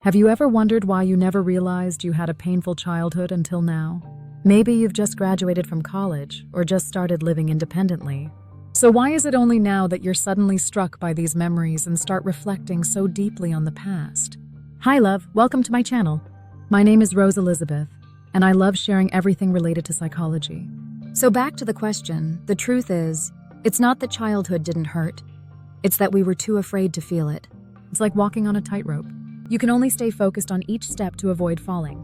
Have you ever wondered why you never realized you had a painful childhood until now? Maybe you've just graduated from college or just started living independently. So why is it only now that you're suddenly struck by these memories and start reflecting so deeply on the past? Hi love, welcome to my channel. My name is Rose Elizabeth, and I love sharing everything related to psychology. So back to the question, the truth is, it's not that childhood didn't hurt. It's that we were too afraid to feel it. It's like walking on a tightrope. You can only stay focused on each step to avoid falling.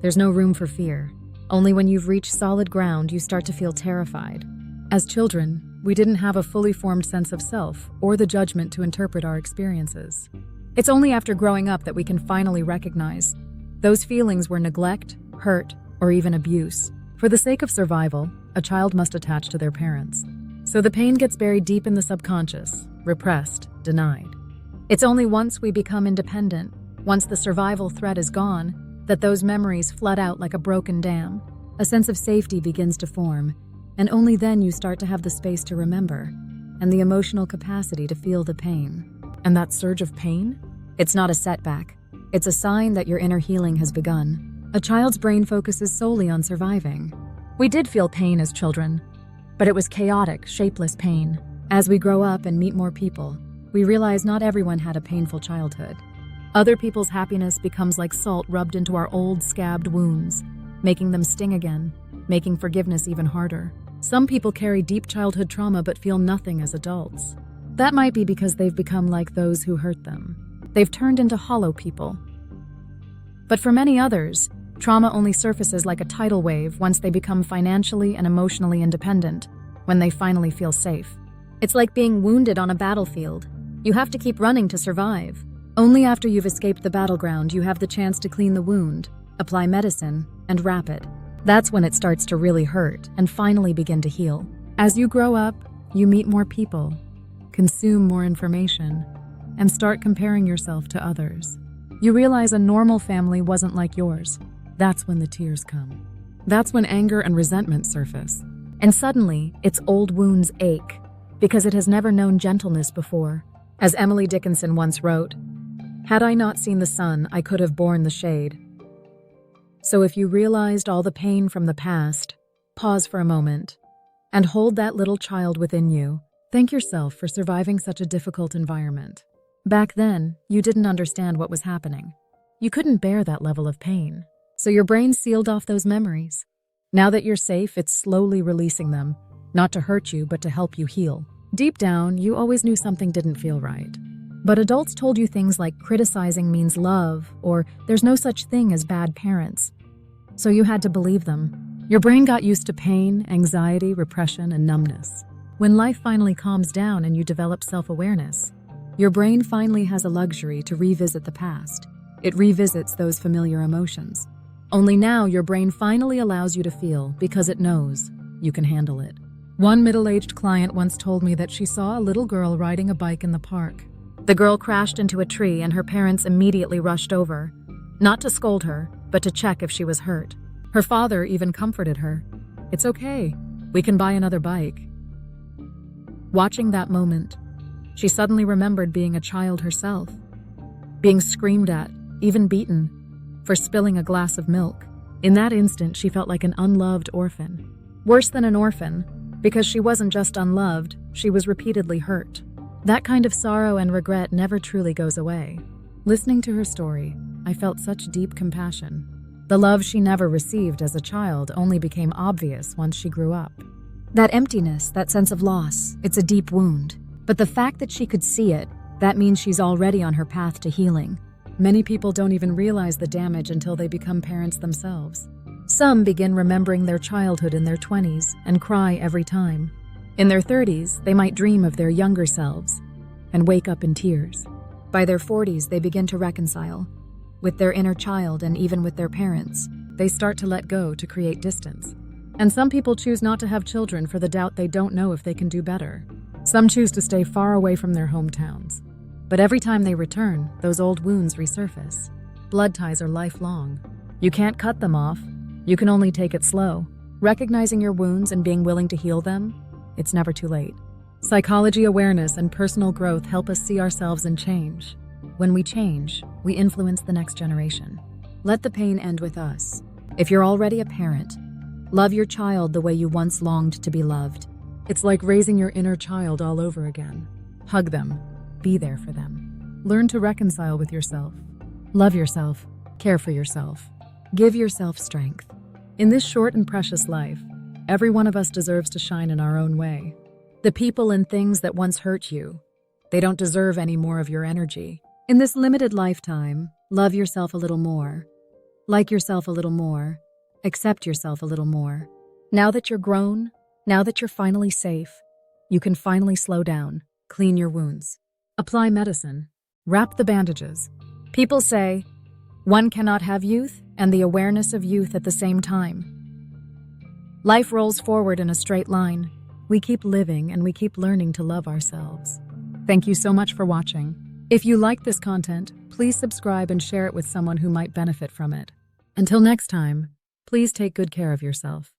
There's no room for fear. Only when you've reached solid ground, you start to feel terrified. As children, we didn't have a fully formed sense of self or the judgment to interpret our experiences. It's only after growing up that we can finally recognize those feelings were neglect, hurt, or even abuse. For the sake of survival, a child must attach to their parents. So the pain gets buried deep in the subconscious, repressed, denied. It's only once we become independent, once the survival threat is gone, that those memories flood out like a broken dam. A sense of safety begins to form, and only then you start to have the space to remember and the emotional capacity to feel the pain. And that surge of pain? It's not a setback. It's a sign that your inner healing has begun. A child's brain focuses solely on surviving. We did feel pain as children, but it was chaotic, shapeless pain. As we grow up and meet more people, we realize not everyone had a painful childhood. Other people's happiness becomes like salt rubbed into our old, scabbed wounds, making them sting again, making forgiveness even harder. Some people carry deep childhood trauma but feel nothing as adults. That might be because they've become like those who hurt them. They've turned into hollow people. But for many others, trauma only surfaces like a tidal wave once they become financially and emotionally independent, when they finally feel safe. It's like being wounded on a battlefield. You have to keep running to survive. Only after you've escaped the battleground, you have the chance to clean the wound, apply medicine, and wrap it. That's when it starts to really hurt and finally begin to heal. As you grow up, you meet more people, consume more information, and start comparing yourself to others. You realize a normal family wasn't like yours. That's when the tears come. That's when anger and resentment surface. And suddenly, its old wounds ache, because it has never known gentleness before. As Emily Dickinson once wrote, "Had I not seen the sun, I could have borne the shade." So if you realized all the pain from the past, pause for a moment and hold that little child within you. Thank yourself for surviving such a difficult environment. Back then, you didn't understand what was happening. You couldn't bear that level of pain. So your brain sealed off those memories. Now that you're safe, it's slowly releasing them, not to hurt you, but to help you heal. Deep down, you always knew something didn't feel right. But adults told you things like criticizing means love, or there's no such thing as bad parents. So you had to believe them. Your brain got used to pain, anxiety, repression, and numbness. When life finally calms down and you develop self-awareness, your brain finally has a luxury to revisit the past. It revisits those familiar emotions. Only now your brain finally allows you to feel because it knows you can handle it. One middle-aged client once told me that she saw a little girl riding a bike in the park. The girl crashed into a tree and her parents immediately rushed over, not to scold her, but to check if she was hurt. Her father even comforted her. "It's okay, we can buy another bike." Watching that moment, she suddenly remembered being a child herself, being screamed at, even beaten, for spilling a glass of milk. In that instant, she felt like an unloved orphan. Worse than an orphan, because she wasn't just unloved, she was repeatedly hurt. That kind of sorrow and regret never truly goes away. Listening to her story, I felt such deep compassion. The love she never received as a child only became obvious once she grew up. That emptiness, that sense of loss, it's a deep wound. But the fact that she could see it, that means she's already on her path to healing. Many people don't even realize the damage until they become parents themselves. Some begin remembering their childhood in their 20s and cry every time. In their 30s, they might dream of their younger selves and wake up in tears. By their 40s, they begin to reconcile with their inner child and even with their parents. They start to let go to create distance. And some people choose not to have children for the doubt they don't know if they can do better. Some choose to stay far away from their hometowns. But every time they return, those old wounds resurface. Blood ties are lifelong. You can't cut them off. You can only take it slow. Recognizing your wounds and being willing to heal them, it's never too late. Psychology awareness and personal growth help us see ourselves and change. When we change, we influence the next generation. Let the pain end with us. If you're already a parent, love your child the way you once longed to be loved. It's like raising your inner child all over again. Hug them. Be there for them. Learn to reconcile with yourself. Love yourself. Care for yourself. Give yourself strength. In this short and precious life, every one of us deserves to shine in our own way. The people and things that once hurt you, they don't deserve any more of your energy. In this limited lifetime, love yourself a little more. Like yourself a little more. Accept yourself a little more. Now that you're grown, now that you're finally safe, you can finally slow down, clean your wounds, apply medicine, wrap the bandages. People say, one cannot have youth and the awareness of youth at the same time. Life rolls forward in a straight line. We keep living and we keep learning to love ourselves. Thank you so much for watching. If you like this content, please subscribe and share it with someone who might benefit from it. Until next time, please take good care of yourself.